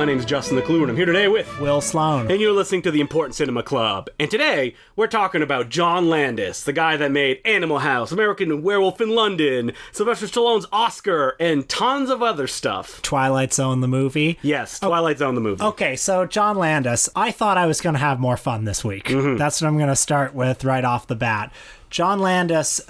My name is Justin the Clue, and I'm here today with Will Sloan. And you're listening to the Important Cinema Club. And today, we're talking about John Landis, the guy that made Animal House, American Werewolf in London, Sylvester Stallone's Oscar, and tons of other stuff. Twilight Zone, the movie. Yes, Twilight Zone, the movie. Okay, so John Landis, I thought I was going to have more fun this week. That's what I'm going to start with right off the bat. John Landis,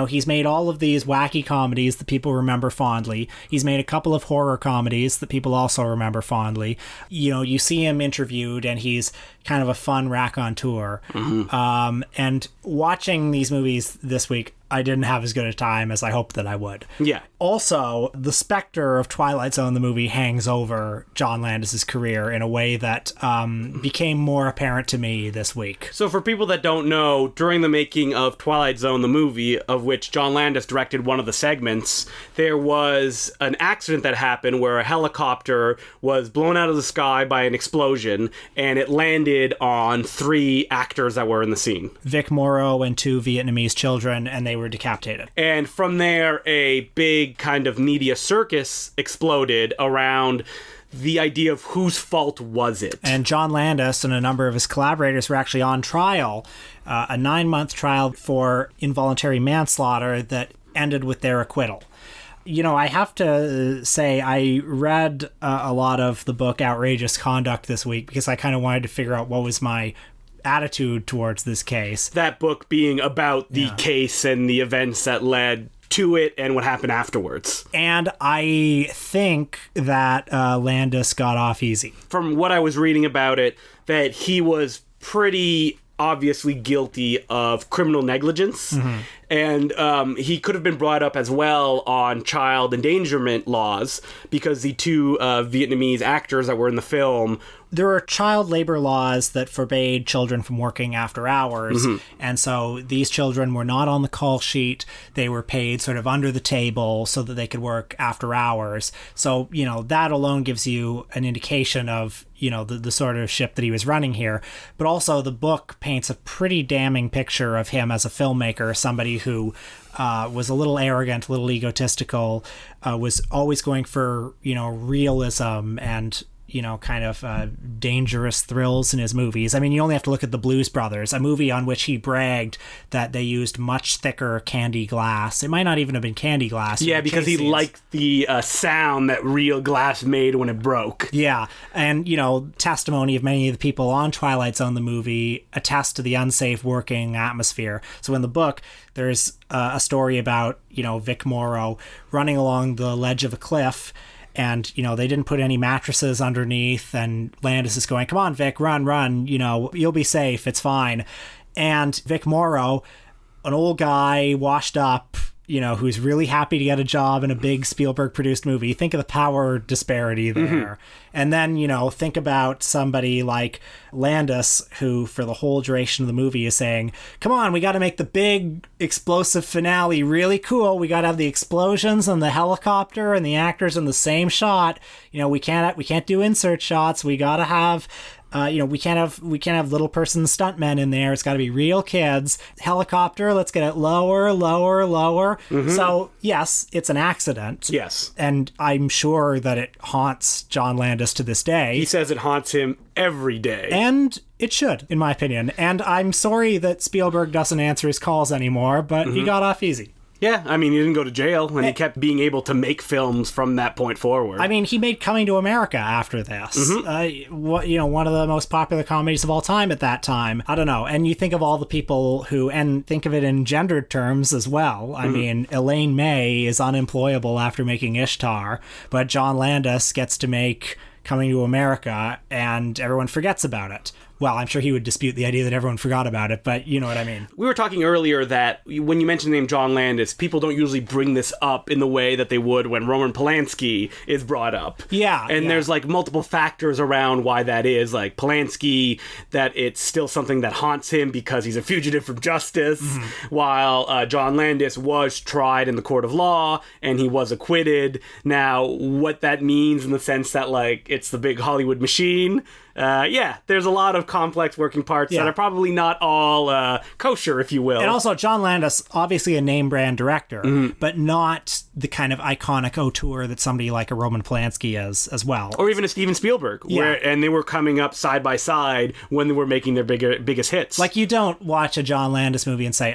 he's made all of these wacky comedies that people remember fondly. He's made a couple of horror comedies that people also remember fondly. You know, you see him interviewed, and he's kind of a fun raconteur. And watching these movies this week, I didn't have as good a time as I hoped that I would. Yeah. Also, the specter of Twilight Zone, the movie, hangs over John Landis' career in a way that became more apparent to me this week. So for people that don't know, during the making of Twilight Zone, the movie, of which John Landis directed one of the segments, there was an accident that happened where a helicopter was blown out of the sky by an explosion, and it landed on 3 actors that were in the scene. Vic Morrow and 2 Vietnamese children, and they were decapitated. And from there, a big kind of media circus exploded around the idea of whose fault was it. And John Landis and a number of his collaborators were actually on trial, a 9-month trial for involuntary manslaughter that ended with their acquittal. You know, I have to say I read a lot of the book Outrageous Conduct this week because I kind of wanted to figure out what was my attitude towards this case. That book being about the case and the events that led to it and what happened afterwards. And I think that Landis got off easy. From what I was reading about it, that he was pretty obviously guilty of criminal negligence. And he could have been brought up as well on child endangerment laws because the 2 Vietnamese actors that were in the film. There were child labor laws that forbade children from working after hours. And so these children were not on the call sheet. They were paid sort of under the table so that they could work after hours. So, you know, that alone gives you an indication of, you know, the sort of ship that he was running here. But also the book paints a pretty damning picture of him as a filmmaker, somebody who was a little arrogant, a little egotistical, was always going for, you know, realism and, you know, kind of dangerous thrills in his movies. I mean, you only have to look at The Blues Brothers, a movie on which he bragged that they used much thicker candy glass. It might not even have been candy glass. Yeah, because he liked the sound that real glass made when it broke. Yeah, and, you know, testimony of many of the people on Twilight Zone, the movie, attest to the unsafe working atmosphere. So in the book, there's a story about, you know, Vic Morrow running along the ledge of a cliff. And, you know, they didn't put any mattresses underneath. And Landis is going, come on, Vic, run. You know, you'll be safe. It's fine. And Vic Morrow, an old guy, washed up, you know, who's really happy to get a job in a big Spielberg-produced movie. Think of the power disparity there. And then, you know, think about somebody like Landis, who for the whole duration of the movie is saying, come on, we got to make the big explosive finale really cool. We got to have the explosions and the helicopter and the actors in the same shot. You know, we can't do insert shots. We got to have... we can't have little person stuntmen in there. It's got to be real kids. Helicopter, let's get it lower. So, yes, it's an accident. Yes. And I'm sure that it haunts John Landis to this day. He says it haunts him every day. And it should, in my opinion. And I'm sorry that Spielberg doesn't answer his calls anymore, but he got off easy. Yeah, I mean, he didn't go to jail, and he kept being able to make films from that point forward. I mean, he made Coming to America after this. One of the most popular comedies of all time at that time. I don't know. And you think of all the people who, and think of it in gendered terms as well. I mean, Elaine May is unemployable after making Ishtar, but John Landis gets to make Coming to America, and everyone forgets about it. Well, I'm sure he would dispute the idea that everyone forgot about it, but you know what I mean. We were talking earlier that when you mention the name John Landis, people don't usually bring this up in the way that they would when Roman Polanski is brought up. Yeah. And there's like multiple factors around why that is. Like Polanski, that it's still something that haunts him because he's a fugitive from justice, while John Landis was tried in the court of law and he was acquitted. Now, what that means in the sense that like it's the big Hollywood machine, there's a lot of complex working parts that are probably not all kosher, if you will. And also, John Landis, obviously a name brand director, but not the kind of iconic auteur that somebody like a Roman Polanski is as well. Or even a Steven Spielberg, and they were coming up side by side when they were making their biggest hits. Like, you don't watch a John Landis movie and say,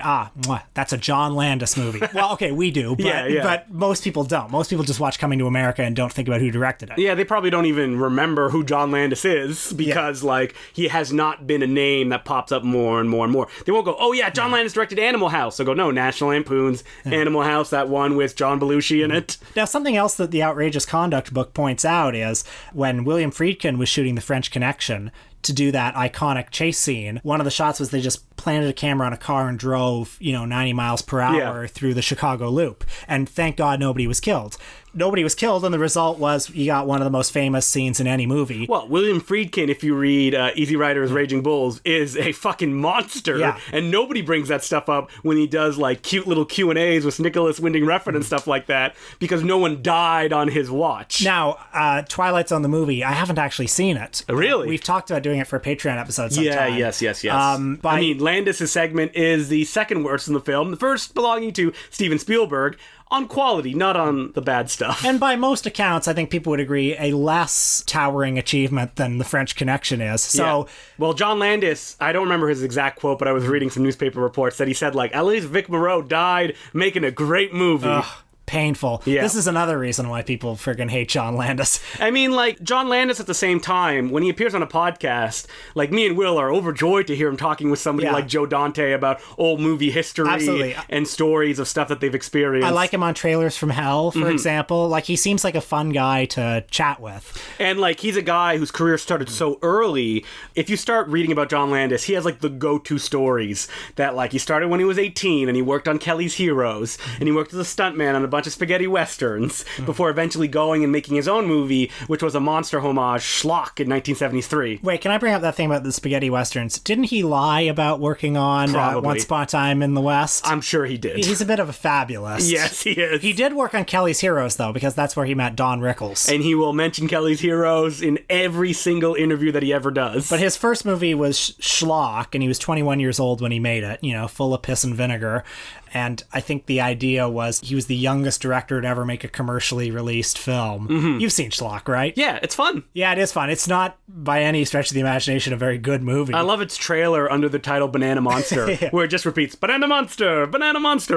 that's a John Landis movie. Well, okay, we do, but, but most people don't. Most people just watch Coming to America and don't think about who directed it. Yeah, they probably don't even remember who John Landis is because, like, he has not been a name that pops up more and more and more. They won't go, oh yeah, John Landis directed Animal House. They'll go, no, National Lampoon's Animal House, that one with John Belushi in it. Now, something else that the Outrageous Conduct book points out is when William Friedkin was shooting The French Connection to do that iconic chase scene, one of the shots was they just planted a camera on a car and drove, 90 miles per hour through the Chicago Loop. And thank God nobody was killed. Nobody was killed, and the result was you got one of the most famous scenes in any movie. Well, William Friedkin, if you read Easy Rider's Raging Bulls, is a fucking monster, and nobody brings that stuff up when he does, like, cute little Q&As with Nicholas Winding Refn and stuff like that, because no one died on his watch. Now, Twilight Zone the movie, I haven't actually seen it. Really? We've talked about doing it for a Patreon episode sometime. Yes. I mean, Landis' segment is the second worst in the film, the first belonging to Steven Spielberg, on quality, not on the bad stuff. And by most accounts, I think people would agree, a less towering achievement than The French Connection is. So, well, John Landis, I don't remember his exact quote, but I was reading some newspaper reports that he said, like, at least Vic Morrow died making a great movie. Painful. Yeah. This is another reason why people friggin' hate John Landis. I mean, like, John Landis at the same time, when he appears on a podcast, like, me and Will are overjoyed to hear him talking with somebody like Joe Dante about old movie history and stories of stuff that they've experienced. I like him on Trailers from Hell, for example. Like, he seems like a fun guy to chat with. And, like, he's a guy whose career started so early. If you start reading about John Landis, he has, like, the go-to stories that, like, he started when he was 18 and he worked on Kelly's Heroes and he worked as a stuntman on a bunch of spaghetti westerns before eventually going and making his own movie, which was a monster homage, Schlock, in 1973. Wait, can I bring up that thing about the spaghetti westerns? Didn't he lie about working on Once Upon a Time in the West? I'm sure he did. He's a bit of a fabulist. Yes, he is. He did work on Kelly's Heroes, though, because that's where he met Don Rickles. And he will mention Kelly's Heroes in every single interview that he ever does. But his first movie was Schlock, and he was 21 years old when he made it, full of piss and vinegar. And I think the idea was he was the youngest director to ever make a commercially released film. You've seen Schlock, right? Yeah, it's fun. Yeah, it is fun. It's not, by any stretch of the imagination, a very good movie. I love its trailer under the title Banana Monster, where it just repeats, Banana Monster,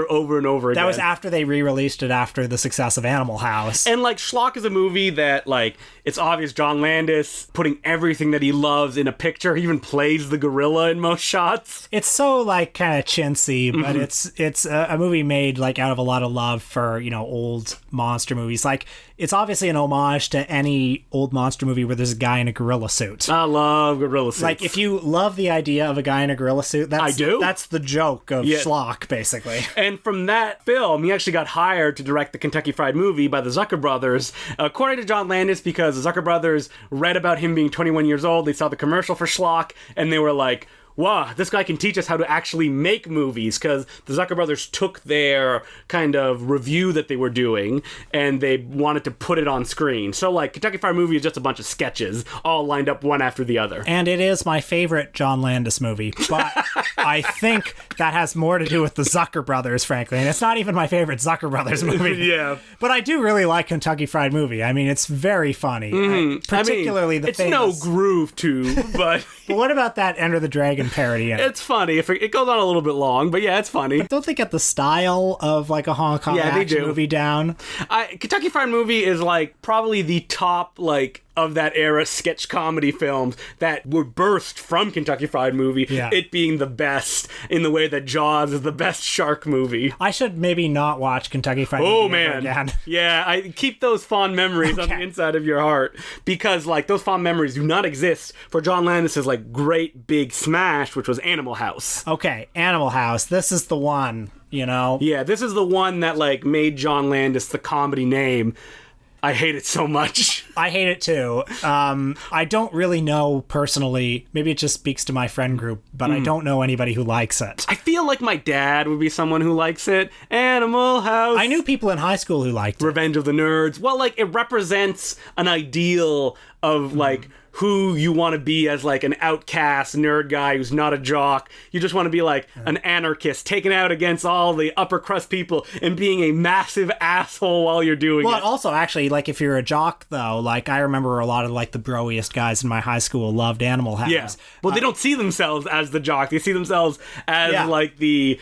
over and over again. That was after they re-released it after the success of Animal House. And, like, Schlock is a movie that, like, it's obvious John Landis putting everything that he loves in a picture. He even plays the gorilla in most shots. It's so, like, kind of chintzy, but it's a movie made, like, out of a lot of love for, old monster movies. Like, it's obviously an homage to any old monster movie where there's a guy in a gorilla suit. I love gorilla suits. Like, if you love the idea of a guy in a gorilla suit, I do. That's the joke of Schlock, basically. And from that film, he actually got hired to direct the Kentucky Fried Movie by the Zucker brothers, according to John Landis, because the Zucker brothers read about him being 21 years old. They saw the commercial for Schlock, and they were like, wow, this guy can teach us how to actually make movies, because the Zucker brothers took their kind of review that they were doing and they wanted to put it on screen. So, like, Kentucky Fried Movie is just a bunch of sketches all lined up one after the other. And it is my favorite John Landis movie, but I think that has more to do with the Zucker brothers, frankly. And it's not even my favorite Zucker brothers movie. Yeah. But I do really like Kentucky Fried Movie. I mean, it's very funny. Particularly the famous... It's no groove to, but... But what about that Enter the Dragon parody? It's funny. It goes on a little bit long, but yeah, it's funny. But don't they get the style of, like, a Hong Kong action movie down? Kentucky Fried Movie is, like, probably the top, like, of that era sketch comedy films that were birthed from Kentucky Fried Movie, it being the best in the way that Jaws is the best shark movie. I should maybe not watch Kentucky Fried Movie ever again. Yeah, I keep those fond memories on the inside of your heart, because, like, those fond memories do not exist for John Landis' like great big smash, which was Animal House. Okay, Animal House. This is the one, Yeah, this is the one that, like, made John Landis the comedy name. I hate it so much. I hate it too. I don't really know personally. Maybe it just speaks to my friend group, but I don't know anybody who likes it. I feel like my dad would be someone who likes it. Animal House. I knew people in high school who liked it. Revenge of the Nerds. Well, like, it represents an ideal of, like, who you want to be as like an outcast nerd guy who's not a jock. You just want to be like an anarchist taking out against all the upper crust people and being a massive asshole while you're doing it. Well, also, actually, like, if you're a jock, though, like, I remember a lot of, like, the broiest guys in my high school loved Animal House. Yeah. Well, they don't see themselves as the jock. They see themselves as, like, the,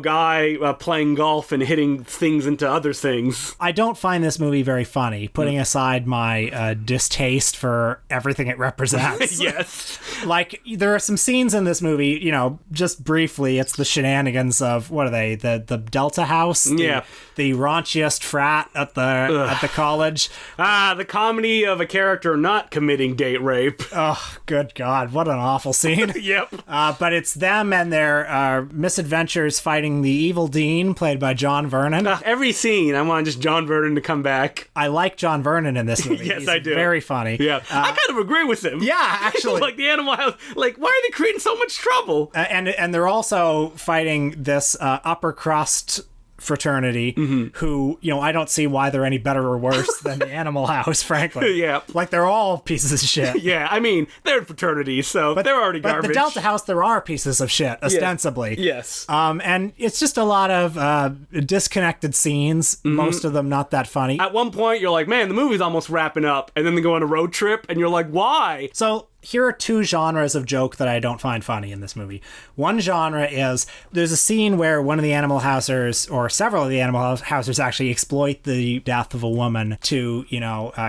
guy playing golf and hitting things into other things. I don't find this movie very funny, putting aside my distaste for everything it represents. Yes. Like, there are some scenes in this movie, just briefly, it's the shenanigans of, what are they, the Delta House? The raunchiest frat at the college. The comedy of a character not committing date rape. Oh, good God. What an awful scene. Yep. But it's them and their misadventures fighting the evil dean, played by John Vernon. Every scene, I want just John Vernon to come back. I like John Vernon in this movie. Yes, He's I do. Very funny. Yeah. I kind of agree with him. Yeah, actually. Like the Animal House. Like, why are they creating so much trouble? And they're also fighting this upper crust fraternity who, I don't see why they're any better or worse than the Animal House, frankly. Yeah. Like, they're all pieces of shit. Yeah, I mean, they're fraternities, so they're already garbage. But the Delta House, there are pieces of shit, ostensibly. Yeah. Yes. And it's just a lot of disconnected scenes, most of them not that funny. At one point, you're like, man, the movie's almost wrapping up, and then they go on a road trip, and you're like, why? So here are two genres of joke that I don't find funny in this movie. One genre is, there's a scene where one of the Animal Housers, or several of the Animal Housers, actually exploit the death of a woman to,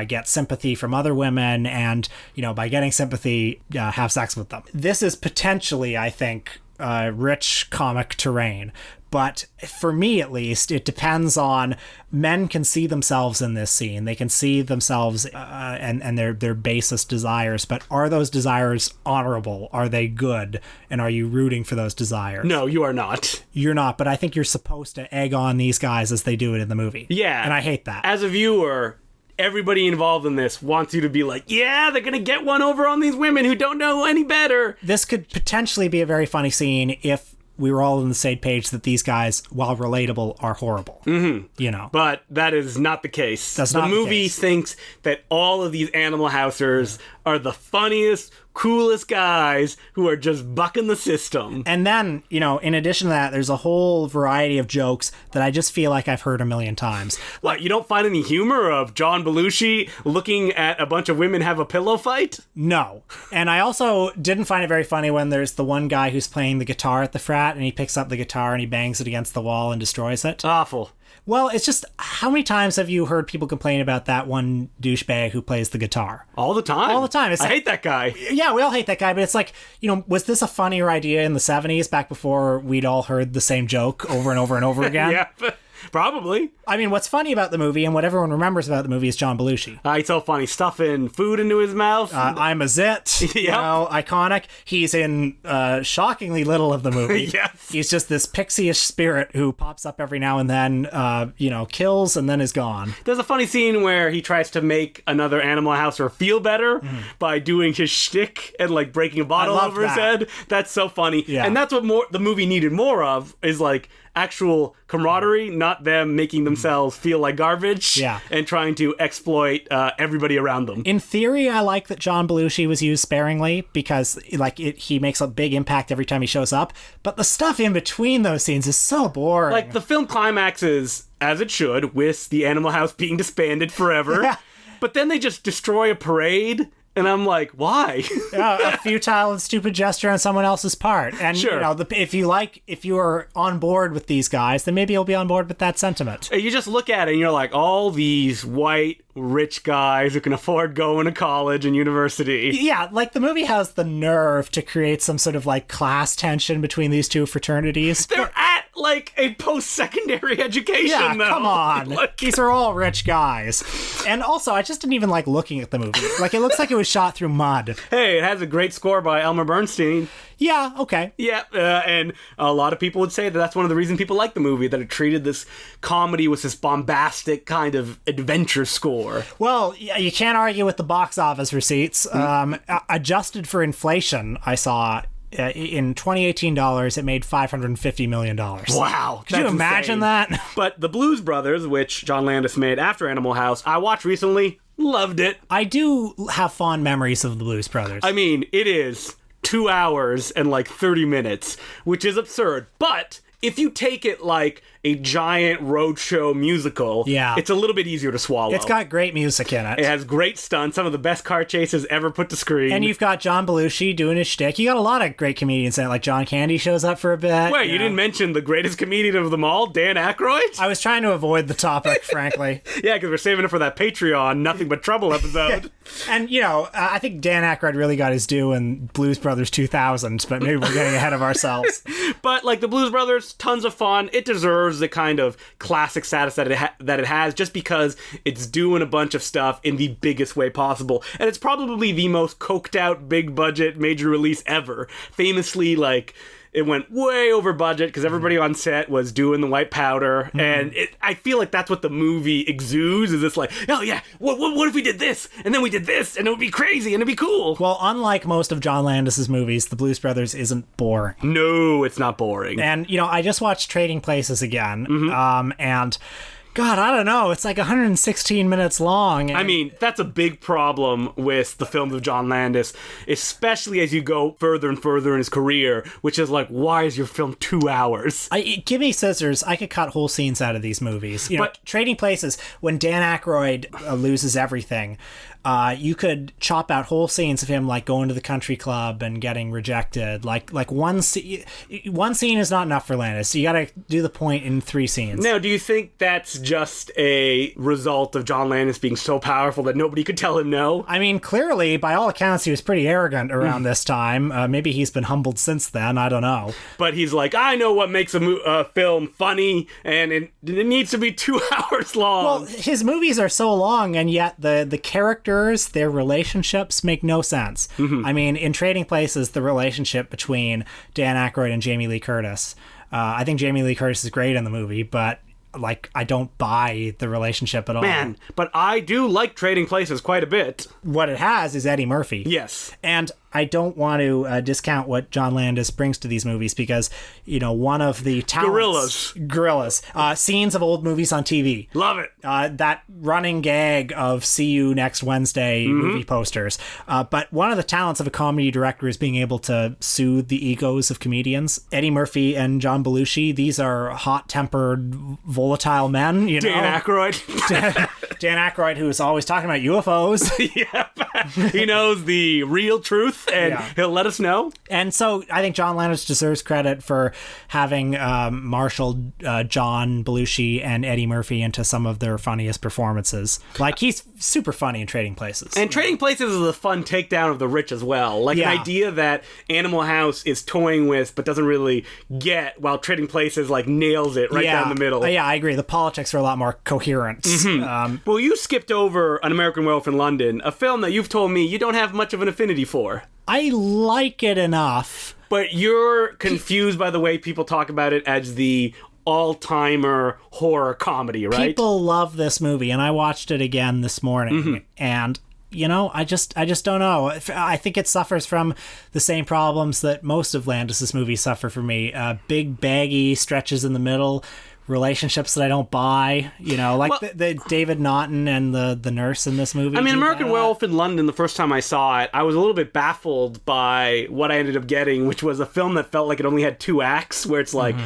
get sympathy from other women, and, by getting sympathy, have sex with them. This is potentially, I think, rich comic terrain. But for me, at least, it depends on, men can see themselves in this scene. They can see themselves and their basest desires. But are those desires honorable? Are they good? And are you rooting for those desires? No, you are not. You're not, but I think you're supposed to egg on these guys as they do it in the movie. Yeah. And I hate that. As a viewer, everybody involved in this wants you to be like, yeah, they're going to get one over on these women who don't know any better. This could potentially be a very funny scene if we were all on the same page that these guys, while relatable, are horrible. Mm-hmm. But that is not the case. That's not the movie case. thinks that all of these Animal Housers are the funniest, coolest guys who are just bucking the system. And then, in addition to that, there's a whole variety of jokes that I just feel like I've heard a million times. What, you don't find any humor of John Belushi looking at a bunch of women have a pillow fight? No. And I also didn't find it very funny when there's the one guy who's playing the guitar at the frat, and he picks up the guitar and he bangs it against the wall and destroys it. Awful. Well, it's just, how many times have you heard people complain about that one douchebag who plays the guitar? All the time. All the time. I hate that guy. Yeah, we all hate that guy, but it's like, was this a funnier idea in the 70s, back before we'd all heard the same joke over and over and over again? Yeah, probably. I mean, what's funny about the movie, and what everyone remembers about the movie, is John Belushi. He's so funny. Stuffing food into his mouth. I'm a zit. Yep. Iconic. He's in shockingly little of the movie. Yes. He's just this pixie-ish spirit who pops up every now and then, kills and then is gone. There's a funny scene where he tries to make another Animal Houser feel better by doing his shtick and like breaking a bottle over his head. That's so funny. Yeah. And that's what the movie needed more of, is like actual camaraderie, not them making themselves feel like garbage and trying to exploit everybody around them. In theory, I like that John Belushi was used sparingly, because he makes a big impact every time he shows up, but the stuff in between those scenes is so boring. Like, the film climaxes, as it should, with the Animal House being disbanded forever, Yeah. but then they just destroy a parade. And I'm like, why? A futile and stupid gesture on someone else's part. And, Sure. if you are on board with these guys, then maybe you'll be on board with that sentiment. You just look at it and you're like, all these white, rich guys who can afford going to college and university. Yeah, like, the movie has the nerve to create some sort of, like, class tension between these two fraternities. They're at, like, a post-secondary education, Yeah, though. come on. Like, These are all rich guys. And also, I just didn't even like looking at the movie. Like, it looks like it was shot through mud. hey, it has a great score by Elmer Bernstein. Yeah, okay. Yeah, and a lot of people would say that that's one of the reasons people like the movie, that it treated this comedy with this bombastic kind of adventure score. Well, you can't argue with the box office receipts. Adjusted for inflation, I saw in 2018 dollars, it made $550 million. Wow. Could you imagine that? But the Blues Brothers, which John Landis made after Animal House, I watched recently, Loved it. I do have fond memories of the Blues Brothers. I mean, it is 2 hours and like 30 minutes, which is absurd. But if you take it like a giant roadshow musical, it's a little bit easier to swallow. It's got great music in it. It has great stunts, some of the best car chases ever put to screen. And you've got John Belushi doing his shtick. You got a lot of great comedians in it, like John Candy shows up for a bit. Wait, you didn't mention the greatest comedian of them all, Dan Aykroyd? I was trying to avoid the topic, frankly. Yeah, because we're saving it for that Patreon Nothing But Trouble episode. And, I think Dan Aykroyd really got his due in Blues Brothers 2000, but maybe we're getting ahead of ourselves. But, like, the Blues Brothers, tons of fun. It deserves the kind of classic status that it has, just because it's doing a bunch of stuff in the biggest way possible. And it's probably the most coked out, big budget, major release ever. Famously, like, it went way over budget because everybody on set was doing the white powder, and I feel like that's what the movie exudes. Is this like, oh yeah, what if we did this, and then we did this, and it would be crazy, and it'd be cool. Well, unlike most of John Landis's movies, the Blues Brothers isn't boring. No, it's not boring. And I just watched Trading Places again, and God, I don't know. It's like 116 minutes long. I mean, that's a big problem with the films of John Landis, especially as you go further and further in his career, which is like, why is your film 2 hours? Give me scissors. I could cut whole scenes out of these movies. But Trading Places, when Dan Aykroyd loses everything, you could chop out whole scenes of him like going to the country club and getting rejected. Like one scene is not enough for Landis. So you got to do the point in 3 scenes. Now, do you think that's just a result of John Landis being so powerful that nobody could tell him no? I mean, clearly, by all accounts, he was pretty arrogant around this time. Maybe he's been humbled since then. I don't know. But he's like, I know what makes a film funny, and it needs to be 2 hours long. Well, his movies are so long, and yet the characters, their relationships make no sense. I mean, in Trading Places, the relationship between Dan Aykroyd and Jamie Lee Curtis. I think Jamie Lee Curtis is great in the movie, but like, I don't buy the relationship at all. Man, but I do like Trading Places quite a bit. What it has is Eddie Murphy. Yes. And I don't want to discount what John Landis brings to these movies because, one of the talents... Gorillas. Scenes of old movies on TV. Love it. That running gag of see you next Wednesday movie posters. But one of the talents of a comedy director is being able to soothe the egos of comedians. Eddie Murphy and John Belushi, these are hot-tempered, volatile men. Dan Aykroyd. Dan Aykroyd, who is always talking about UFOs. Yeah. He knows the real truth. And he'll let us know. And so I think John Landis deserves credit for having marshaled John Belushi and Eddie Murphy into some of their funniest performances. Like, he's super funny in Trading Places. And Trading Places is a fun takedown of the rich as well. Like, an idea that Animal House is toying with but doesn't really get, while Trading Places, like, nails it right down the middle. Yeah, I agree. The politics are a lot more coherent. Well, you skipped over An American Werewolf in London, a film that you've told me you don't have much of an affinity for. I like it enough. But you're confused by the way people talk about it as the all-timer horror comedy, right? People love this movie, and I watched it again this morning, and I just don't know. I think it suffers from the same problems that most of Landis's movies suffer for me. Big, baggy stretches in the middle, relationships that I don't buy, the David Naughton and the nurse in this movie. I mean, American Werewolf in London, the first time I saw it, I was a little bit baffled by what I ended up getting, which was a film that felt like it only had 2 acts, where it's like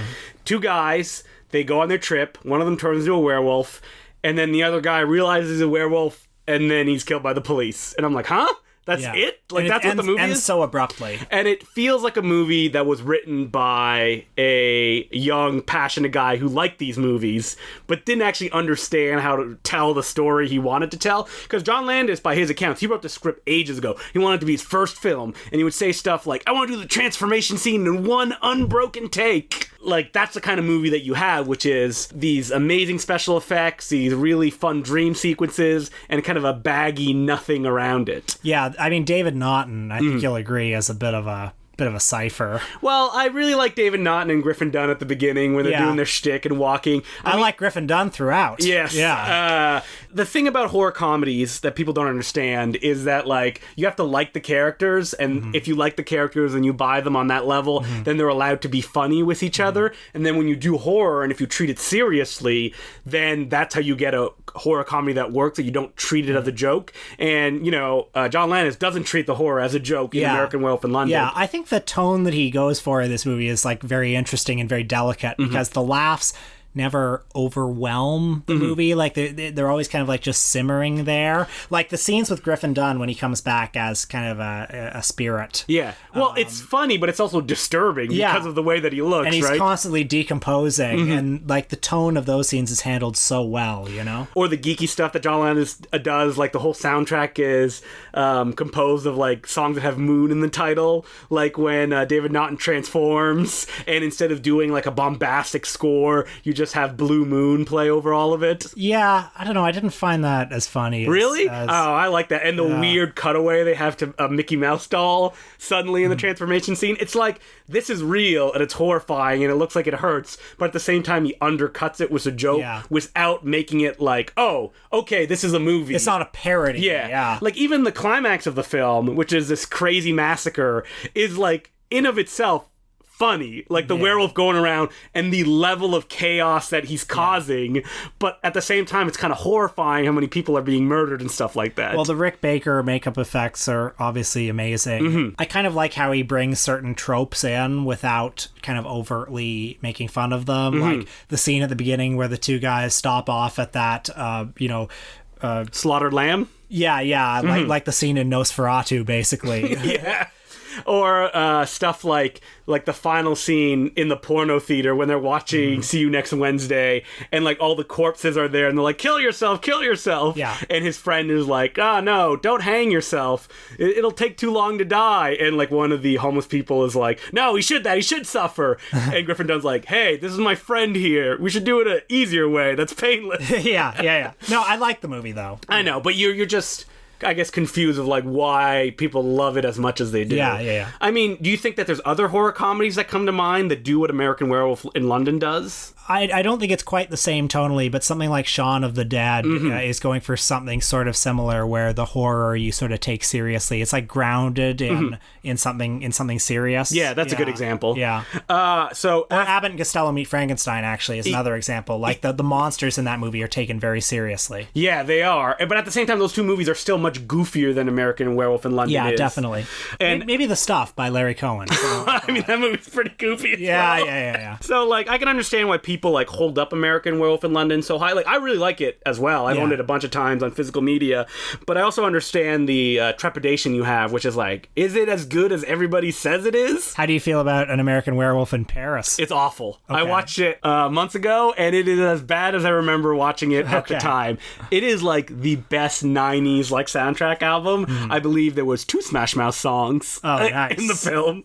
2 guys, they go on their trip, one of them turns into a werewolf, and then the other guy realizes he's a werewolf, and then he's killed by the police. And I'm like, huh? That's it? Like, that's what the movie is? And so abruptly. And it feels like a movie that was written by a young, passionate guy who liked these movies, but didn't actually understand how to tell the story he wanted to tell. Because John Landis, by his accounts, he wrote the script ages ago. He wanted it to be his first film, and he would say stuff like, I want to do the transformation scene in one unbroken take. Like, that's the kind of movie that you have, which is these amazing special effects, these really fun dream sequences, and kind of a baggy nothing around it. Yeah, I mean, David Naughton, I think you'll agree, is a bit of a bit of a cipher. Well, I really like David Naughton and Griffin Dunne at the beginning when they're doing their shtick and walking. I like Griffin Dunne throughout. Yes. Yeah. The thing about horror comedies that people don't understand is that, like, you have to like the characters, and if you like the characters and you buy them on that level, then they're allowed to be funny with each other. And then when you do horror, and if you treat it seriously, then that's how you get a horror comedy that works, that you don't treat it as a joke. And, you know, John Landis doesn't treat the horror as a joke in American Werewolf in London. Yeah, I think the tone that he goes for in this movie is, like, very interesting and very delicate, because the laughs never overwhelm the movie. Like, they're always kind of, like, just simmering there. Like, the scenes with Griffin Dunne when he comes back as kind of a spirit. Yeah. Well, it's funny, but it's also disturbing because of the way that he looks, and he's right? constantly decomposing, and, like, the tone of those scenes is handled so well, you know? Or the geeky stuff that John Landis does, like the whole soundtrack is composed of, like, songs that have moon in the title, like when David Naughton transforms, and instead of doing, like, a bombastic score, you just have Blue Moon play over all of it. Yeah, I don't know, I didn't find that as funny. Really? Oh, I like that. And the weird cutaway they have to a Mickey Mouse doll suddenly in the transformation scene. It's like, this is real, and it's horrifying, and it looks like it hurts, but at the same time, he undercuts it with a joke without making it like, oh, okay, this is a movie. It's not a parody. Yeah. Like, even the climax of the film, which is this crazy massacre, is, like, in of itself, funny, like the werewolf going around and the level of chaos that he's causing, but at the same time it's kind of horrifying how many people are being murdered and stuff like that. Well, the Rick Baker makeup effects are obviously amazing. I kind of like how he brings certain tropes in without kind of overtly making fun of them, like the scene at the beginning where the two guys stop off at that Slaughtered Lamb? Like the scene in Nosferatu, basically. Or stuff like the final scene in the porno theater when they're watching See You Next Wednesday, and, like, all the corpses are there and they're like, kill yourself, yeah, and his friend is like, no, don't hang yourself, it'll take too long to die, and, like, one of the homeless people is like, no, he should suffer. And Griffin Dunne's like, hey, this is my friend here, we should do it an easier way that's painless. yeah. No, I like the movie though. I know, but you're just, I guess, confused of, like, why people love it as much as they do. Yeah. I mean, do you think that there's other horror comedies that come to mind that do what American Werewolf in London does? I don't think it's quite the same tonally, but something like Shaun of the Dead is going for something sort of similar, where the horror you sort of take seriously. It's, like, grounded in something serious. Yeah, that's a good example. Yeah. Or Abbott and Costello Meet Frankenstein actually is another example. Like, the monsters in that movie are taken very seriously. Yeah, they are. But at the same time, those two movies are still much goofier than American Werewolf in London is. Yeah, definitely. And maybe The Stuff by Larry Cohen. I mean, that movie's pretty goofy as well. Yeah. So, like, I can understand why people, like, hold up American Werewolf in London so high. Like, I really like it as well. I've owned it a bunch of times on physical media. But I also understand the trepidation you have, which is like, is it as good as everybody says it is? How do you feel about An American Werewolf in Paris? It's awful. Okay. I watched it months ago, and it is as bad as I remember watching it at the time. It is, like, the best 90s, like, soundtrack album. I believe there was 2 Smash Mouth songs in the film.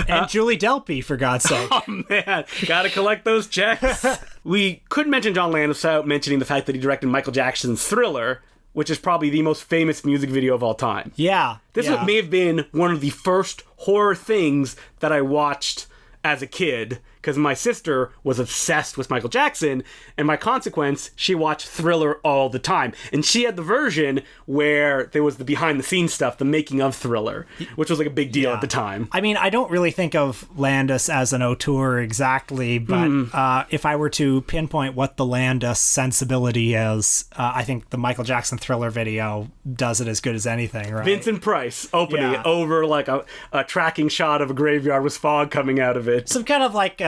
And Julie Delpy, for God's sake. Oh, man. Gotta collect those checks. We couldn't mention John Landis without mentioning the fact that he directed Michael Jackson's Thriller, which is probably the most famous music video of all time. Yeah. This may have been one of the first horror things that I watched as a kid, because my sister was obsessed with Michael Jackson, and by consequence, she watched Thriller all the time. And she had the version where there was the behind-the-scenes stuff, the making of Thriller, which was, like, a big deal at the time. I mean, I don't really think of Landis as an auteur exactly, but if I were to pinpoint what the Landis sensibility is, I think the Michael Jackson Thriller video does it as good as anything, right? Vincent Price opening it over, like, a tracking shot of a graveyard with fog coming out of it. Some kind of, like,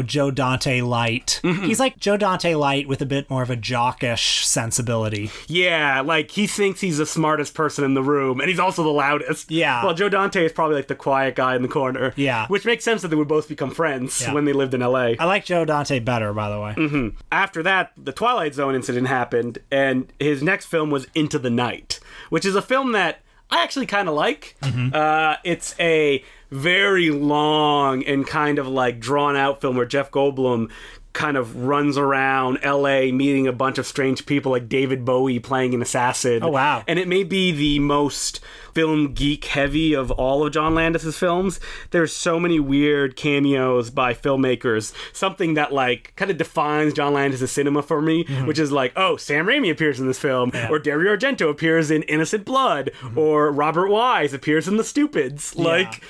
Joe Dante light. He's like Joe Dante light with a bit more of a jockish sensibility. Yeah, like, he thinks he's the smartest person in the room, and he's also the loudest. Yeah. Well, Joe Dante is probably, like, the quiet guy in the corner. Yeah. Which makes sense that they would both become friends when they lived in L.A. I like Joe Dante better, by the way. After that, the Twilight Zone incident happened, and his next film was Into the Night, which is a film that I actually kind of like. It's a very long and kind of, like, drawn out film where Jeff Goldblum kind of runs around LA meeting a bunch of strange people like David Bowie playing an assassin. Oh, wow. And it may be the most film geek heavy of all of John Landis's films. There's so many weird cameos by filmmakers. Something that like kind of defines John Landis's cinema for me, which is like, oh, Sam Raimi appears in this film, or Dario Argento appears in Innocent Blood, or Robert Wise appears in The Stupids. Like,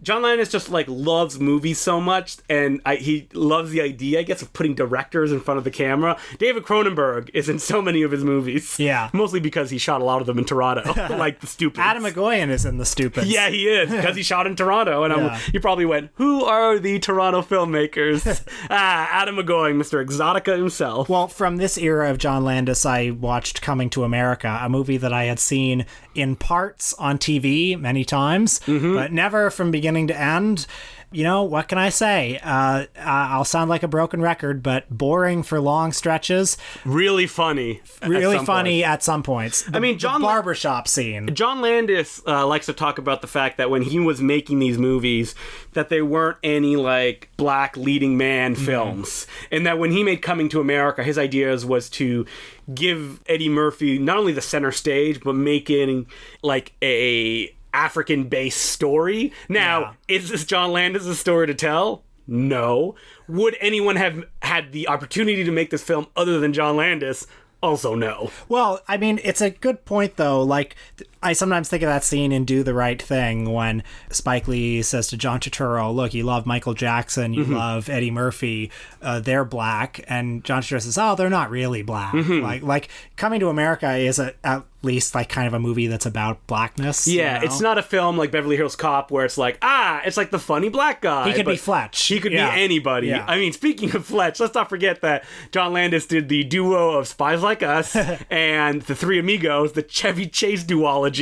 John Landis just like loves movies so much, and he loves the idea, I guess, of putting directors in front of the camera. David Cronenberg is in so many of his movies. Yeah. Mostly because he shot a lot of them in Toronto, like The Stupids. Adam McGoyan is in The Stupids. Yeah, he is, because he shot in Toronto. And you probably went, who are the Toronto filmmakers? Adam McGoyan, Mr. Exotica himself. Well, from this era of John Landis, I watched Coming to America, a movie that I had seen in parts on TV many times, but never from beginning to end. You know, what can I say? I'll sound like a broken record, but boring for long stretches. Really funny. At some points. The barbershop scene. John Landis likes to talk about the fact that when he was making these movies, that they weren't any, like, black leading man films. And that when he made Coming to America, his ideas was to give Eddie Murphy not only the center stage, but making, like, a African-based story. Now, is this John Landis' story to tell? No. Would anyone have had the opportunity to make this film other than John Landis? Also no. Well, I mean, it's a good point, though. Like, I sometimes think of that scene in Do the Right Thing when Spike Lee says to John Turturro, look, you love Michael Jackson, you love Eddie Murphy, they're black. And John Turturro says, oh, they're not really black. Like Coming to America is at least like kind of a movie that's about blackness. Yeah, you know? It's not a film like Beverly Hills Cop where it's like, it's like the funny black guy. He could be Fletch. He could be anybody. Yeah. I mean, speaking of Fletch, let's not forget that John Landis did the duo of Spies Like Us and The Three Amigos, the Chevy Chase duology.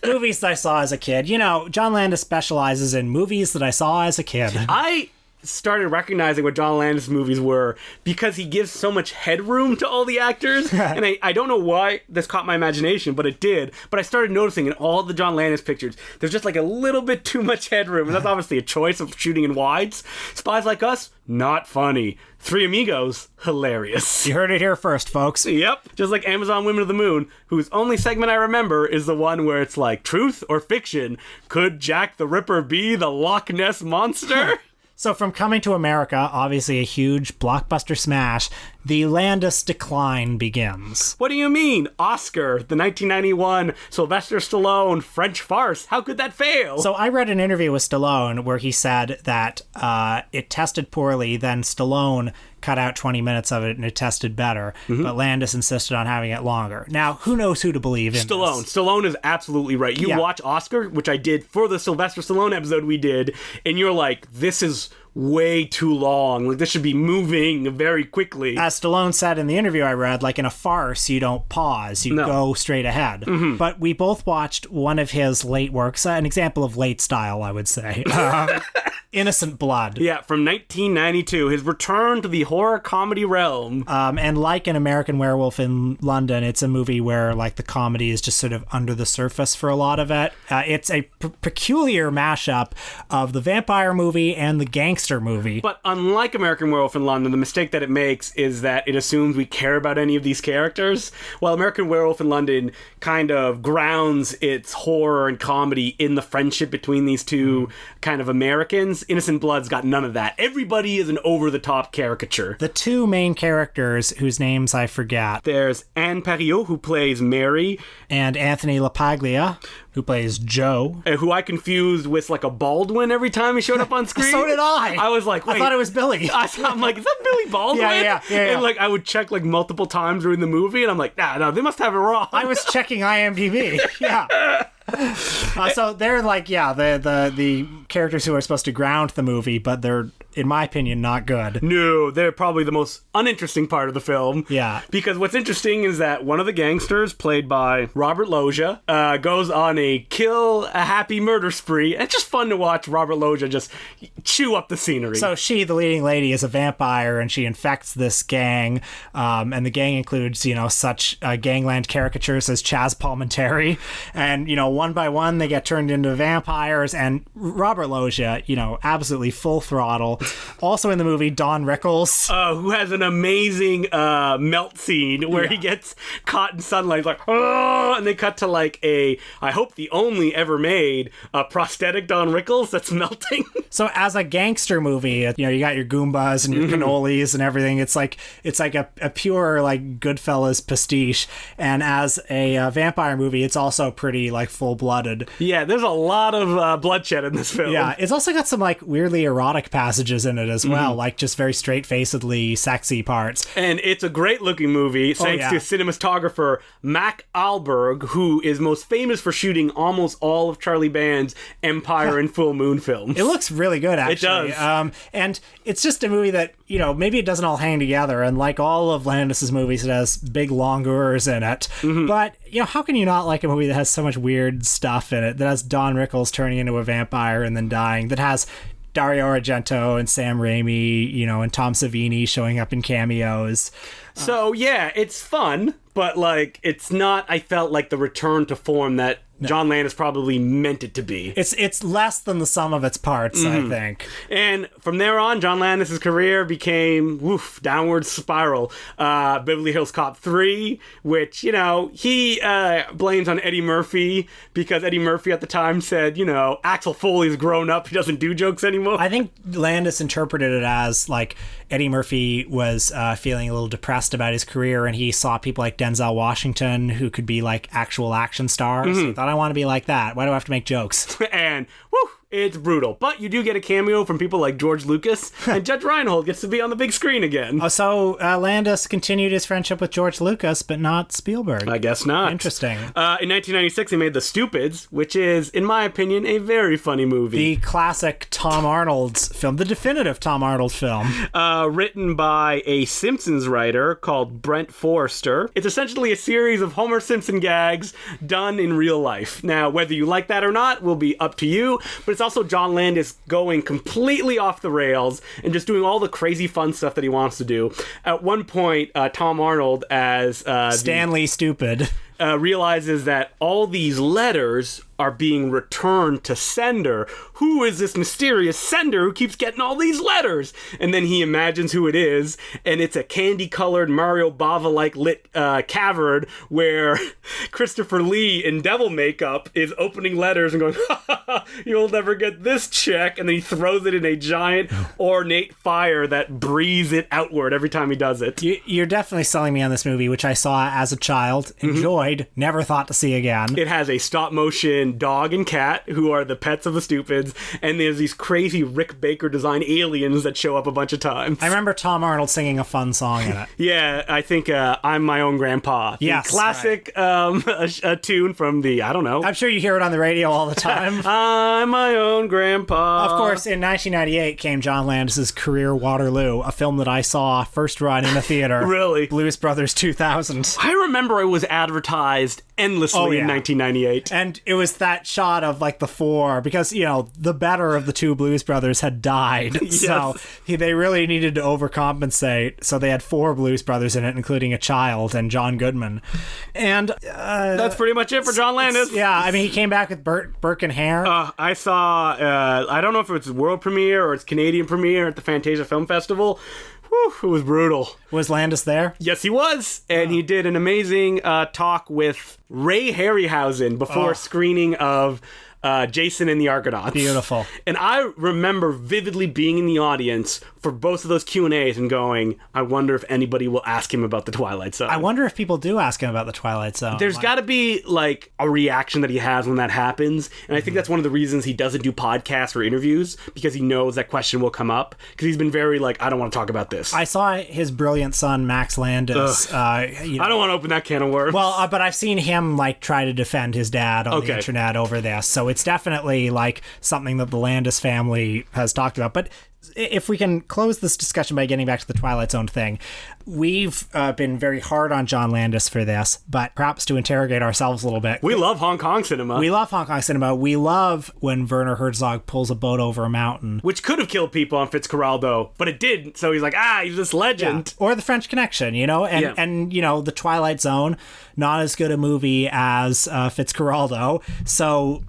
Movies that I saw as a kid. You know, John Landis specializes in movies that I saw as a kid. I started recognizing what John Landis movies were because he gives so much headroom to all the actors. And I don't know why this caught my imagination, but it did. But I started noticing in all the John Landis pictures, there's just like a little bit too much headroom. And that's obviously a choice of shooting in wides. Spies Like Us, not funny. Three Amigos, hilarious. You heard it here first, folks. Yep. Just like Amazon Women of the Moon, whose only segment I remember is the one where it's like, truth or fiction? Could Jack the Ripper be the Loch Ness Monster? So from Coming to America, obviously a huge blockbuster smash, the Landis decline begins. What do you mean? Oscar, the 1991 Sylvester Stallone French farce. How could that fail? So I read an interview with Stallone where he said that it tested poorly, then Stallone cut out 20 minutes of it and it tested better, but Landis insisted on having it longer. Now, who knows who to believe in Stallone. this? Stallone is absolutely right. You watch Oscar, which I did for the Sylvester Stallone episode we did, and you're like, this is way too long. Like, this should be moving very quickly. As Stallone said in the interview I read, like in a farce, you don't pause. You go straight ahead. But we both watched one of his late works, an example of late style, I would say. Innocent Blood. Yeah, from 1992. His return to the horror comedy realm. And like An American Werewolf in London, it's a movie where like the comedy is just sort of under the surface for a lot of it. It's a peculiar mashup of the vampire movie and the gangster movie. But unlike American Werewolf in London, the mistake that it makes is that it assumes we care about any of these characters. While American Werewolf in London kind of grounds its horror and comedy in the friendship between these two kind of Americans, Innocent Blood's got none of that. Everybody is an over-the-top caricature. The two main characters, whose names I forget. There's Anne Perriot, who plays Mary. And Anthony LaPaglia, who plays Joe. Who I confused with like a Baldwin every time he showed up on screen. So did I. I was like, wait. I thought it was Billy. I'm like, is that Billy Baldwin? Yeah. And like, I would check like multiple times during the movie, and I'm like, no, they must have it wrong. I was checking IMDb. Yeah. So they're like, the characters who are supposed to ground the movie, but they're, in my opinion, not good. No, they're probably the most uninteresting part of the film. Yeah. Because what's interesting is that one of the gangsters, played by Robert Loggia, goes on a kill a happy murder spree. And it's just fun to watch Robert Loggia just chew up the scenery. So she, the leading lady, is a vampire, and she infects this gang. And the gang includes, such gangland caricatures as Chaz Palminteri. And, one by one, they get turned into vampires. And Robert Loggia, absolutely full throttle, Also in the movie, Don Rickles. Who has an amazing melt scene where he gets caught in sunlight, like, oh, and they cut to like I hope the only ever made prosthetic Don Rickles that's melting. So as a gangster movie, you got your Goombas and your cannolis and everything. It's like a pure like Goodfellas pastiche. And as a vampire movie, it's also pretty like full-blooded. Yeah, there's a lot of bloodshed in this film. Yeah, it's also got some like weirdly erotic passages in it as well, like just very straight-facedly sexy parts. And it's a great-looking movie, thanks to cinematographer Mac Alberg, who is most famous for shooting almost all of Charlie Band's Empire and Full Moon films. It looks really good, actually. It does. And it's just a movie that, maybe it doesn't all hang together, and like all of Landis's movies, it has big longueurs in it. But, how can you not like a movie that has so much weird stuff in it, that has Don Rickles turning into a vampire and then dying, that has Dario Argento and Sam Raimi, and Tom Savini showing up in cameos. So, yeah, it's fun, but, like, it's not, I felt like, the return to form that John Landis probably meant it to be. It's less than the sum of its parts, I think. And from there on, John Landis' career became, downward spiral. Beverly Hills Cop 3, which, he blames on Eddie Murphy, because Eddie Murphy at the time said, Axel Foley's grown up, he doesn't do jokes anymore. I think Landis interpreted it as, like, Eddie Murphy was feeling a little depressed about his career, and he saw people like Denzel Washington who could be, like, actual action stars. He thought, I want to be like that. Why do I have to make jokes? And, it's brutal. But you do get a cameo from people like George Lucas, and Judge Reinhold gets to be on the big screen again. So Landis continued his friendship with George Lucas, but not Spielberg. I guess not. Interesting. In 1996, he made The Stupids, which is, in my opinion, a very funny movie. The classic Tom Arnold's film, the definitive Tom Arnold film. Written by a Simpsons writer called Brent Forrester. It's essentially a series of Homer Simpson gags done in real life. Now, whether you like that or not will be up to you, but it's also John Landis going completely off the rails and just doing all the crazy fun stuff that he wants to do. At one point, Tom Arnold as Stanley Stupid realizes that all these letters are being returned to sender. Who is this mysterious sender who keeps getting all these letters? And then he imagines who it is, and it's a candy-colored Mario Bava-like lit cavern where Christopher Lee in devil makeup is opening letters and going, you'll never get this check, and then he throws it in a giant ornate fire that breathes it outward every time he does it. You're definitely selling me on this movie, which I saw as a child, enjoyed, never thought to see again. It has a stop-motion dog and cat who are the pets of the Stupids, and there's these crazy Rick Baker design aliens that show up a bunch of times. I remember Tom Arnold singing a fun song in it. Yeah, I think I'm My Own Grandpa. Yes, the classic a tune from the, I don't know. I'm sure you hear it on the radio all the time. I'm my own grandpa. Of course, in 1998 came John Landis' career Waterloo, a film that I saw first run in a theater. Really? Blues Brothers 2000. I remember it was advertised endlessly in 1998. And it was that shot of like the four, because the better of the two Blues Brothers had died. Yes. So they really needed to overcompensate, so they had four Blues Brothers in it, including a child and John Goodman. And that's pretty much it for John Landis. Yeah, I mean, he came back with Burke and Hare. I saw I don't know if it's world premiere or it's Canadian premiere at the Fantasia Film Festival. It was brutal. Was Landis there? Yes, he was. And he did an amazing talk with Ray Harryhausen before screening of Jason and the Argonauts. Beautiful. And I remember vividly being in the audience for both of those Q&As and going, I wonder if anybody will ask him about the Twilight Zone. I wonder if people do ask him about the Twilight Zone. There's got to be like a reaction that he has when that happens. And I think that's one of the reasons he doesn't do podcasts or interviews, because he knows that question will come up. Because he's been very like, I don't want to talk about this. I saw his brilliant son, Max Landis. I don't want to open that can of worms. Well, but I've seen him like try to defend his dad on the internet over this. So it's definitely like something that the Landis family has talked about. But if we can close this discussion by getting back to the Twilight Zone thing, we've been very hard on John Landis for this, but perhaps to interrogate ourselves a little bit. We love Hong Kong cinema. We love Hong Kong cinema. We love when Werner Herzog pulls a boat over a mountain. Which could have killed people on Fitzcarraldo, but it didn't. So he's like, he's this legend. Yeah. Or The French Connection, and the Twilight Zone, not as good a movie as Fitzcarraldo. So,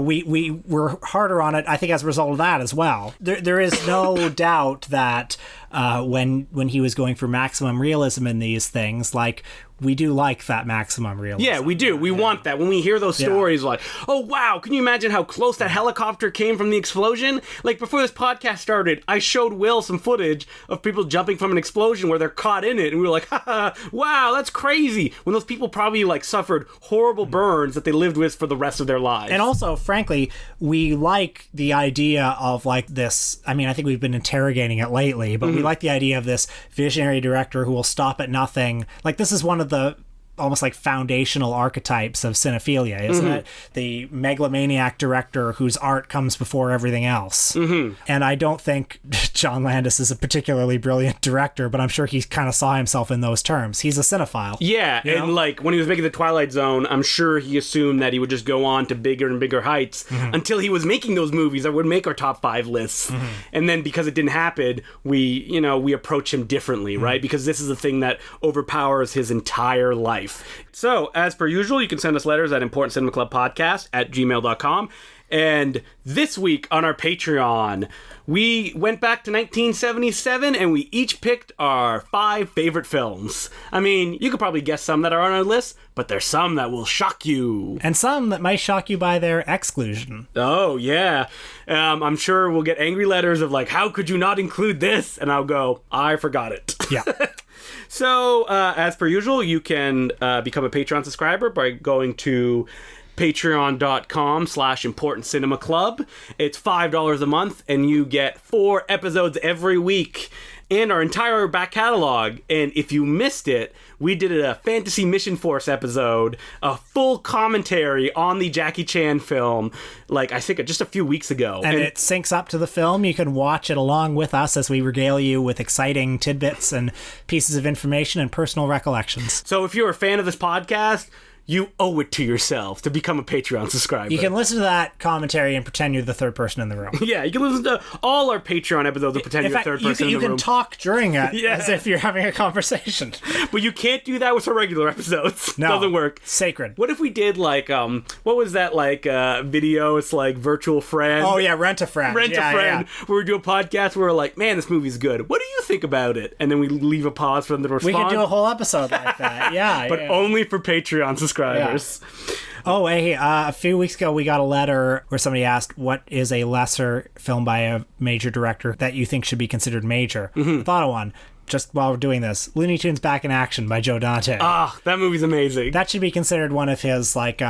we were harder on it, I think, as a result of that as well. there is no doubt that when he was going for maximum realism in these things, like, we do like that maximum realism. Yeah, we do. We want that. When we hear those stories, like, oh, wow, can you imagine how close that helicopter came from the explosion? Like, before this podcast started, I showed Will some footage of people jumping from an explosion where they're caught in it, and we were like, haha, wow, that's crazy. When those people probably, like, suffered horrible burns that they lived with for the rest of their lives. And also, frankly, we like the idea of, like, this, I mean, I think we've been interrogating it lately, but we like the idea of this visionary director who will stop at nothing. Like, this is one of the almost like foundational archetypes of cinephilia, isn't it? The megalomaniac director whose art comes before everything else. And I don't think John Landis is a particularly brilliant director, but I'm sure he kind of saw himself in those terms. He's a cinephile. Yeah, and like when he was making The Twilight Zone, I'm sure he assumed that he would just go on to bigger and bigger heights until he was making those movies that would make our top 5 lists. And then because it didn't happen, we approach him differently, right? Because this is the thing that overpowers his entire life. So, as per usual, you can send us letters at importantcinemaclubpodcast@gmail.com. And this week on our Patreon, we went back to 1977 and we each picked our 5 favorite films. I mean, you could probably guess some that are on our list, but there's some that will shock you. And some that might shock you by their exclusion. Oh, yeah. I'm sure we'll get angry letters of like, how could you not include this? And I'll go, I forgot it. Yeah. So, as per usual, you can become a Patreon subscriber by going to patreon.com/importantcinemaclub. It's $5 a month, and you get 4 episodes every week and our entire back catalog. And if you missed it, we did a Fantasy Mission Force episode, a full commentary on the Jackie Chan film, like I think just a few weeks ago. And it syncs up to the film. You can watch it along with us as we regale you with exciting tidbits and pieces of information and personal recollections. So if you're a fan of this podcast, you owe it to yourself to become a Patreon subscriber. You can listen to that commentary and pretend you're the third person in the room. Yeah, you can listen to all our Patreon episodes and pretend you're the third person in the room. You can talk during it as if you're having a conversation. But you can't do that with our regular episodes. No. Doesn't work. Sacred. What if we did like, what was that like video? It's like Virtual Friend. Oh yeah, Rent a Friend. Rent a Friend. Yeah. Where we do a podcast where we're like, man, this movie's good. What do you think about it? And then we leave a pause for them to respond. We could do a whole episode like that. Yeah. But only for Patreon subscribers. Yeah. Oh, hey, a few weeks ago we got a letter where somebody asked, what is a lesser film by a major director that you think should be considered major? I thought of one. Just while we're doing this, Looney Tunes Back in Action by Joe Dante. Ah, that movie's amazing. That should be considered one of his, like,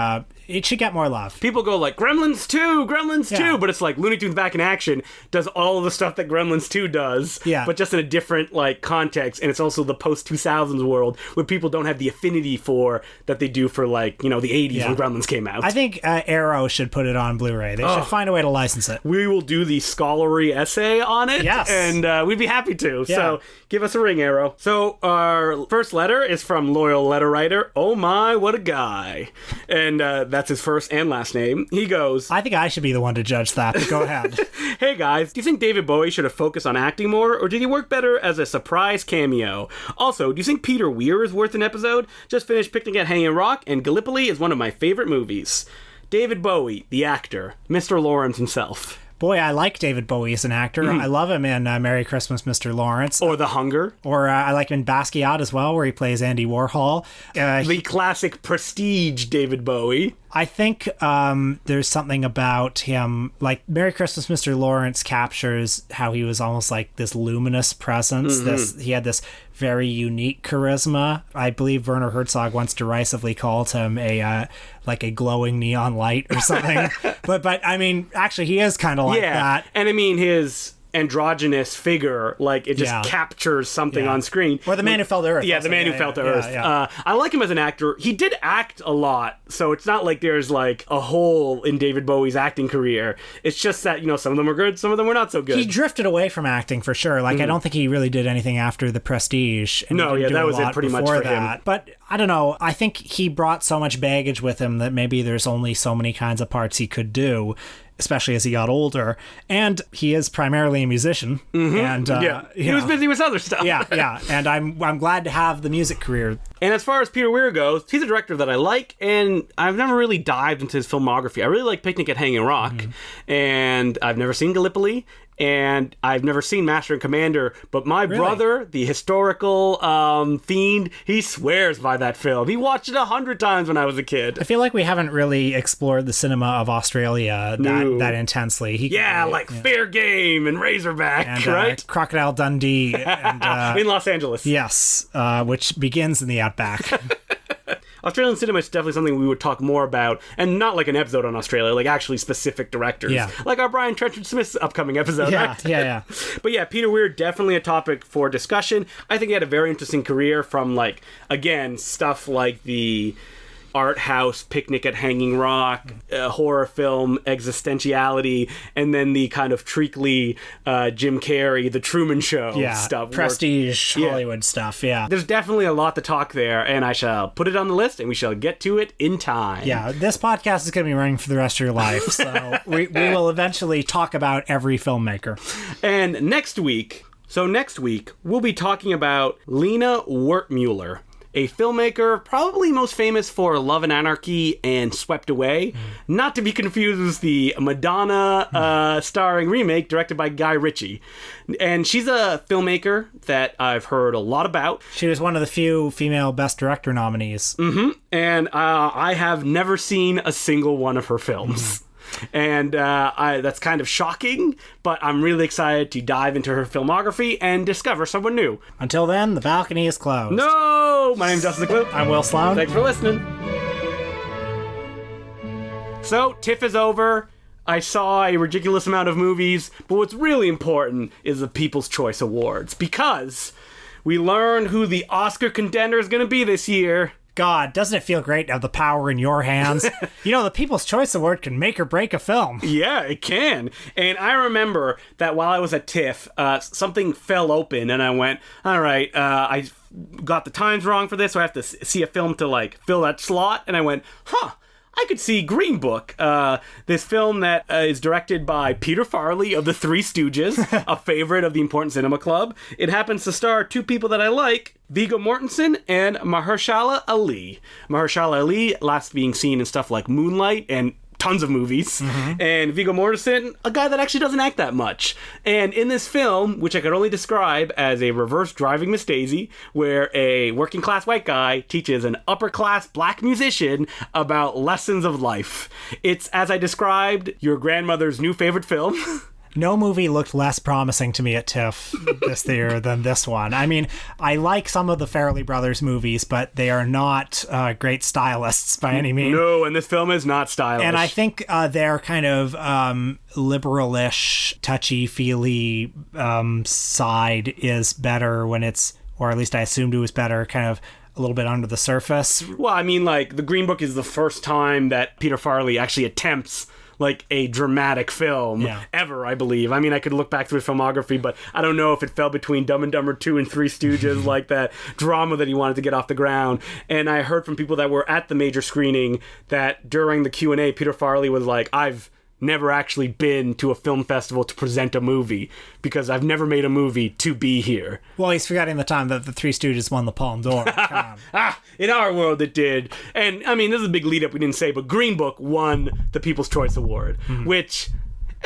it should get more love. People go like, Gremlins 2, but it's like Looney Tunes Back in Action does all of the stuff that Gremlins 2 does, but just in a different, like, context, and it's also the post-2000s world where people don't have the affinity for that they do for, like, the 80s when Gremlins came out. I think Arrow should put it on Blu-ray. They should find a way to license it. We will do the scholarly essay on it, and we'd be happy to, so give us a ring, Arrow. So our first letter is from loyal letter writer, oh my, what a guy, and that's his first and last name. He goes, I think I should be the one to judge that, but go ahead. Hey guys, do you think David Bowie should have focused on acting more, or did he work better as a surprise cameo? Also, do you think Peter Weir is worth an episode? Just finished Picnic at Hanging Rock, and Gallipoli is one of my favorite movies. David Bowie, the actor, Mr. Lawrence himself. Boy, I like David Bowie as an actor. I love him in Merry Christmas, Mr. Lawrence. Or The Hunger. Or I like him in Basquiat as well, where he plays Andy Warhol. The classic prestige David Bowie. I think there's something about him, like Merry Christmas, Mr. Lawrence captures how he was almost like this luminous presence. He had this very unique charisma. I believe Werner Herzog once derisively called him a glowing neon light or something. but I mean, actually, he is kind of like that. And I mean, his androgynous figure, like it just captures something on screen. Or The Man Who Fell to Earth. Yeah, The Man Who Fell to Earth. I like him as an actor. He did act a lot, so it's not like there's like a hole in David Bowie's acting career. It's just that, some of them were good, some of them were not so good. He drifted away from acting for sure. Like, I don't think he really did anything after The Prestige. And that was it pretty much for him. But I don't know. I think he brought so much baggage with him that maybe there's only so many kinds of parts he could do, especially as he got older. And he is primarily a musician. And he was busy with other stuff. And I'm glad to have the music career. And as far as Peter Weir goes, he's a director that I like, and I've never really dived into his filmography. I really like Picnic at Hanging Rock, and I've never seen Gallipoli, and I've never seen Master and Commander, but my brother, the historical fiend, he swears by that film. He watched it 100 times when I was a kid. I feel like we haven't really explored the cinema of Australia that intensely. Fair Game and Razorback, and, right? Crocodile Dundee. And, in Los Angeles. Yes, which begins in the outback. Australian cinema is definitely something we would talk more about, and not like an episode on Australia, like actually specific directors. Yeah. Like our Brian Trenchard Smith's upcoming episode, right? Yeah. But yeah, Peter Weir, definitely a topic for discussion. I think he had a very interesting career from, like, again, stuff like the art house Picnic at Hanging Rock, horror film Existentiality, and then the kind of treacly Jim Carrey, The Truman Show stuff. Prestige Hollywood stuff, yeah. There's definitely a lot to talk there, and I shall put it on the list, and we shall get to it in time. Yeah, this podcast is going to be running for the rest of your life, so we will eventually talk about every filmmaker. And next week, we'll be talking about Lena Wertmuller, a filmmaker probably most famous for Love and Anarchy and Swept Away, not to be confused with the Madonna starring remake directed by Guy Ritchie. And she's a filmmaker that I've heard a lot about. She was one of the few female Best Director nominees. Mm-hmm. And I have never seen a single one of her films. And that's kind of shocking, but I'm really excited to dive into her filmography and discover someone new. Until then, the balcony is closed. No! My name's Justin DeClue. I'm Will Sloan. Thanks for listening. So, TIFF is over. I saw a ridiculous amount of movies, but what's really important is the People's Choice Awards, because we learned who the Oscar contender is going to be this year. God, doesn't it feel great to have the power in your hands? You know, the People's Choice Award can make or break a film. Yeah, it can. And I remember that while I was at TIFF, something fell open, and I went, all right, I got the times wrong for this, so I have to see a film to, like, fill that slot. And I went, I could see Green Book, this film that is directed by Peter Farrelly of the Three Stooges, a favorite of the Important Cinema Club. It happens to star two people that I like, Viggo Mortensen and Mahershala Ali. Mahershala Ali last being seen in stuff like Moonlight and tons of movies. Mm-hmm. And Viggo Mortensen, a guy that actually doesn't act that much. And in this film, which I could only describe as a reverse Driving Miss Daisy, where a working class white guy teaches an upper class black musician about lessons of life. It's, as I described, your grandmother's new favorite film. No movie looked less promising to me at TIFF this year than this one. I mean, I like some of the Farrelly Brothers movies, but they are not great stylists by any means. No, and this film is not stylish. And I think their kind of liberal-ish, touchy-feely side is better when it's, or at least I assumed it was better, kind of a little bit under the surface. Well, I mean, like, The Green Book is the first time that Peter Farrelly actually attempts like a dramatic film ever, I believe. I mean, I could look back through his filmography, but I don't know if it fell between Dumb and Dumber 2 and Three Stooges, like that drama that he wanted to get off the ground. And I heard from people that were at the major screening that during the Q&A, Peter Farrelly was like, I've never actually been to a film festival to present a movie because I've never made a movie to be here. Well, he's forgetting the time that the Three Stooges won the Palme d'Or. In our world it did. And I mean, this is a big lead up we didn't say, but Green Book won the People's Choice Award, which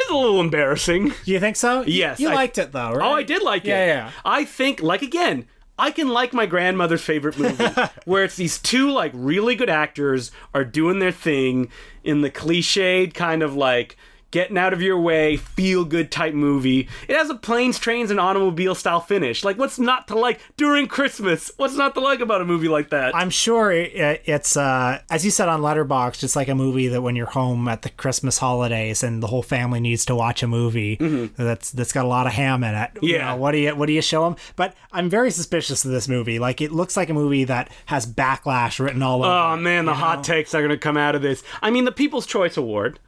is a little embarrassing. Do you think so? Yes. You liked it though, right? Oh, I did like it. Yeah. I think, like, again, I can like my grandmother's favorite movie, where it's these two, like, really good actors are doing their thing in the cliched kind of, like, getting out of your way, feel-good type movie. It has a planes, trains, and automobile style finish. Like, what's not to like during Christmas? What's not to like about a movie like that? I'm sure it's, as you said on Letterboxd, it's like a movie that when you're home at the Christmas holidays and the whole family needs to watch a movie that's got a lot of ham in it. Yeah. You know, what do you show them? But I'm very suspicious of this movie. Like, it looks like a movie that has backlash written all over. Oh, man, the hot takes are going to come out of this. I mean, the People's Choice Award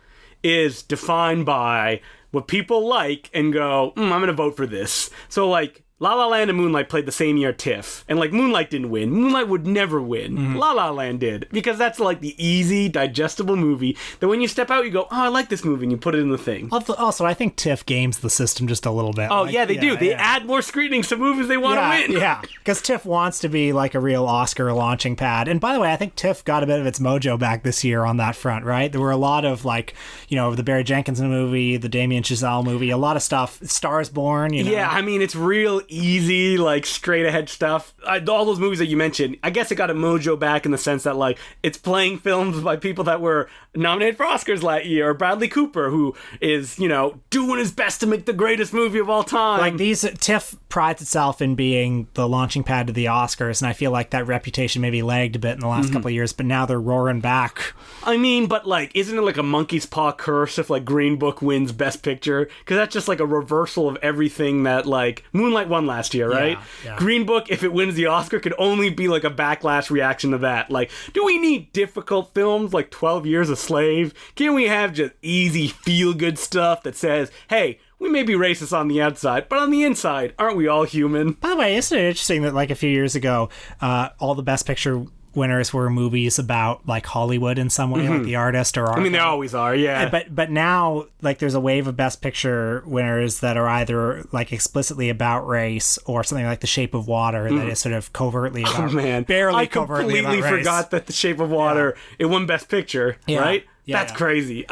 is defined by what people like and go, I'm going to vote for this. So, like, La La Land and Moonlight played the same year TIFF, and like Moonlight didn't win. Moonlight would never win. La La Land did, because that's like the easy, digestible movie that when you step out, you go, oh, I like this movie, and you put it in the thing. Also, I think TIFF games the system just a little bit. Oh, yeah, they do. They add more screenings to movies they want to win. Yeah, because TIFF wants to be like a real Oscar launching pad. And by the way, I think TIFF got a bit of its mojo back this year on that front, right? There were a lot of like, the Barry Jenkins movie, the Damien Chazelle movie, a lot of stuff. Stars Born, Yeah, I mean, it's real easy, like straight ahead stuff. All those movies that you mentioned, I guess it got a mojo back in the sense that like it's playing films by people that were nominated for Oscars last year, or Bradley Cooper, who is, doing his best to make the greatest movie of all time. Like TIFF prides itself in being the launching pad to the Oscars, and I feel like that reputation maybe lagged a bit in the last couple of years, but now they're roaring back. I mean, but like, isn't it like a monkey's paw curse if like Green Book wins Best Picture? Because that's just like a reversal of everything that like Moonlight won last year, right? Yeah. Green Book, if it wins the Oscar, could only be like a backlash reaction to that. Like, do we need difficult films like 12 Years a Slave? Can't we have just easy feel-good stuff that says, hey, we may be racist on the outside, but on the inside, aren't we all human? By the way, isn't it interesting that like a few years ago, all the Best Picture winners were movies about like Hollywood in some way, like The Artist or art. I mean, they always are, yeah. But now like there's a wave of Best Picture winners that are either like explicitly about race or something like The Shape of Water that is sort of covertly about barely covertly about race. I completely forgot that The Shape of Water it won Best Picture, right? Yeah, That's crazy.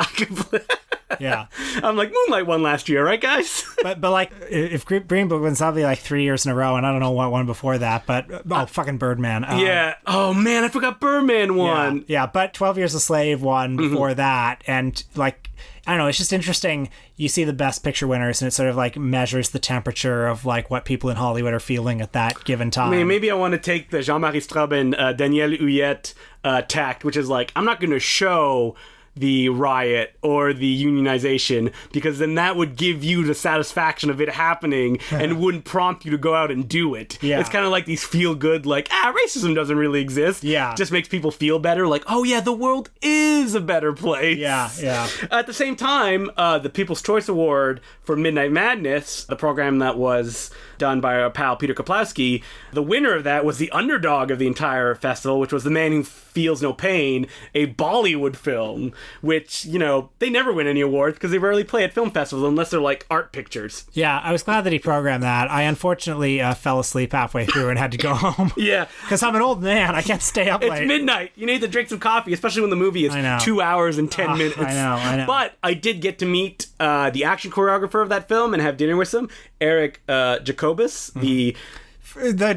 Yeah. I'm like, Moonlight won last year, right, guys? but like, if Green Book wins probably like 3 years in a row, and I don't know what one before that, but fucking Birdman. Yeah. Oh man, I forgot Birdman won. Yeah, but 12 Years a Slave won before that, and like, I don't know, it's just interesting. You see the Best Picture winners, and it sort of like measures the temperature of like what people in Hollywood are feeling at that given time. I mean, maybe I want to take the Jean-Marie Straub and Danielle Huyette tact, which is like, I'm not going to show the riot or the unionization, because then that would give you the satisfaction of it happening and wouldn't prompt you to go out and do it. Yeah. It's kind of like these feel good, like, racism doesn't really exist. Yeah. Just makes people feel better, like, oh yeah, the world is a better place. Yeah. At the same time, the People's Choice Award for Midnight Madness, the program that was done by our pal Peter Kaplowski, the winner of that was the underdog of the entire festival, which was The Man Who Feels No Pain, a Bollywood film, which, they never win any awards because they rarely play at film festivals unless they're like art pictures. Yeah, I was glad that he programmed that. I unfortunately fell asleep halfway through and had to go home. Yeah. Because I'm an old man. I can't stay up late. It's midnight. You need to drink some coffee, especially when the movie is 2 hours and 10 minutes. I know. But I did get to meet the action choreographer of that film and have dinner with him, Eric Jacobus, the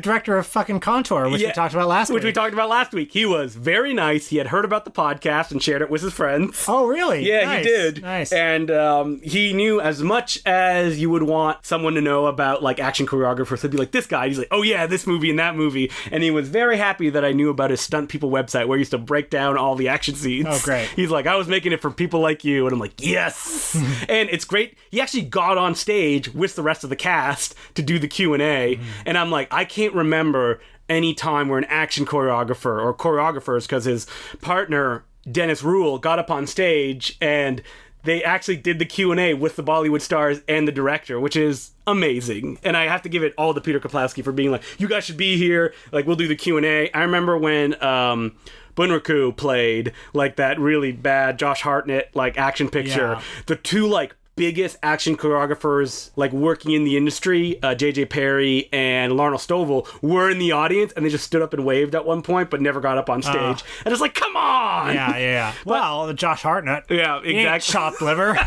director of fucking Contour, which we talked about last week. He was very nice. He had heard about the podcast and shared it with his friends. Oh, really? Yeah, nice. He did. Nice. And he knew as much as you would want someone to know about like action choreographers. He'd be like, this guy. He's like, oh yeah, this movie and that movie. And he was very happy that I knew about his Stunt People website where he used to break down all the action scenes. Oh, great. He's like, I was making it for people like you. And I'm like, yes. And it's great. He actually got on stage with the rest of the cast to do the Q&A. And I'm like, I can't remember any time where an action choreographer or choreographers, because his partner Dennis Rule got up on stage and they actually did the Q&A with the Bollywood stars and the director, which is amazing. And I have to give it all to Peter Kaplowski for being like, you guys should be here, like we'll do the Q&A. I remember when Bunraku played like that really bad Josh Hartnett like action picture, the two like biggest action choreographers like working in the industry, J.J. Perry and Larnell Stovall, were in the audience, and they just stood up and waved at one point but never got up on stage. And it's like, come on! Yeah. Well, Josh Hartnett. Yeah, exactly. Chopped liver.